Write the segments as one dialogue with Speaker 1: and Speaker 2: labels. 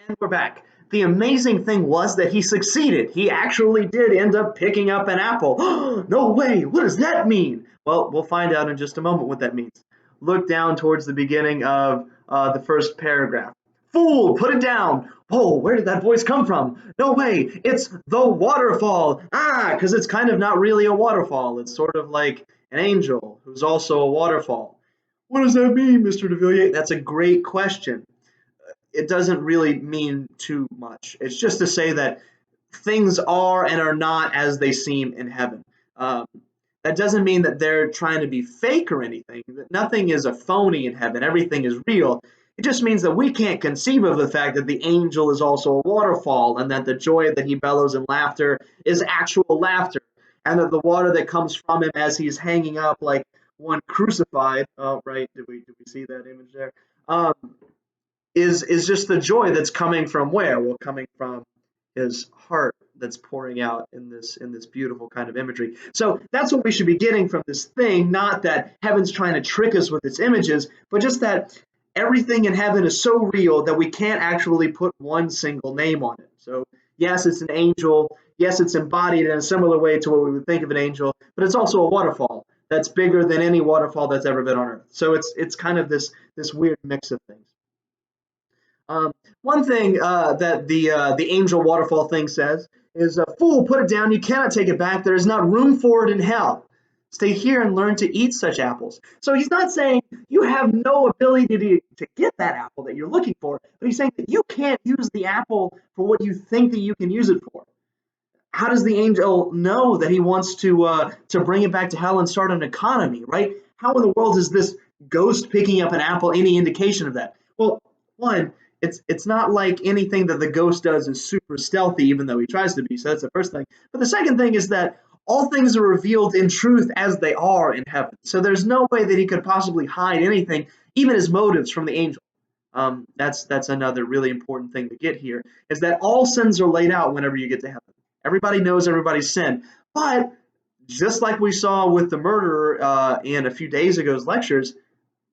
Speaker 1: And we're back. The amazing thing was that he succeeded. He actually did end up picking up an apple. No way! What does that mean? Well, we'll find out in just a moment what that means. Look down towards the beginning of the first paragraph. Fool, put it down. Whoa, where did that voice come from? No way, it's the waterfall. Ah, because it's kind of not really a waterfall. It's sort of like an angel who's also a waterfall. What does that mean, Mr. de Villiers? That's a great question. It doesn't really mean too much. It's just to say that things are and are not as they seem in heaven. Um, that doesn't mean that they're trying to be fake or anything. Nothing is a phony in heaven. Everything is real. It just means that we can't conceive of the fact that the angel is also a waterfall and that the joy that he bellows in laughter is actual laughter and that the water that comes from him as he's hanging up like one crucified. Oh, right. Did we see that image there? Um, is just the joy that's coming from where? Well, coming from his heart that's pouring out in this beautiful kind of imagery. So that's what we should be getting from this thing, not that heaven's trying to trick us with its images, but just that everything in heaven is so real that we can't actually put one single name on it. So yes, it's an angel. Yes, it's embodied in a similar way to what we would think of an angel, but it's also a waterfall that's bigger than any waterfall that's ever been on earth. So it's kind of this weird mix of things. One thing that the angel waterfall thing says is, "Fool, put it down. You cannot take it back. There is not room for it in hell. Stay here and learn to eat such apples." So he's not saying you have no ability to get that apple that you're looking for, but he's saying that you can't use the apple for what you think that you can use it for. How does the angel know that he wants to bring it back to hell and start an economy, right? How in the world is this ghost picking up an apple any indication of that? Well, one, it's not like anything that the ghost does is super stealthy, even though he tries to be. So that's the first thing. But the second thing is that all things are revealed in truth as they are in heaven. So there's no way that he could possibly hide anything, even his motives, from the angel. That's another really important thing to get here, is that all sins are laid out whenever you get to heaven. Everybody knows everybody's sin, but just like we saw with the murderer in a few days ago's lectures,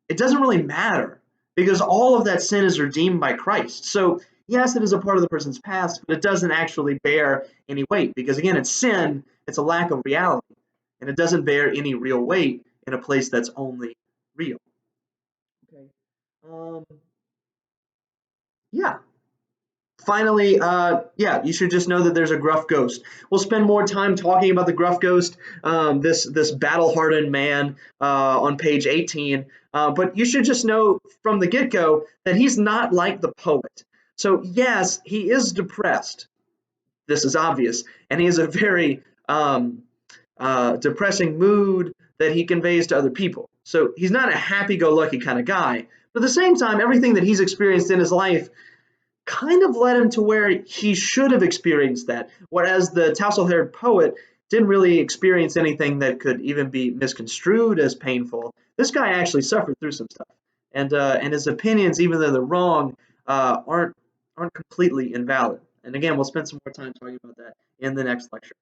Speaker 1: it doesn't really matter because all of that sin is redeemed by Christ. So yes, it is a part of the person's past, but it doesn't actually bear any weight because again, it's sin. It's a lack of reality, and it doesn't bear any real weight in a place that's only real. Okay. Um, yeah. Finally, yeah, you should just know that there's a gruff ghost. We'll spend more time talking about the gruff ghost, this battle-hardened man on page 18. But you should just know from the get-go that he's not like the poet. So yes, he is depressed. This is obvious, and he has a very depressing mood that he conveys to other people. So he's not a happy-go-lucky kind of guy. But at the same time, everything that he's experienced in his life kind of led him to where he should have experienced that, whereas the tassel-haired poet didn't really experience anything that could even be misconstrued as painful. This guy actually suffered through some stuff, and his opinions, even though they're wrong, aren't completely invalid. And again, we'll spend some more time talking about that in the next lecture.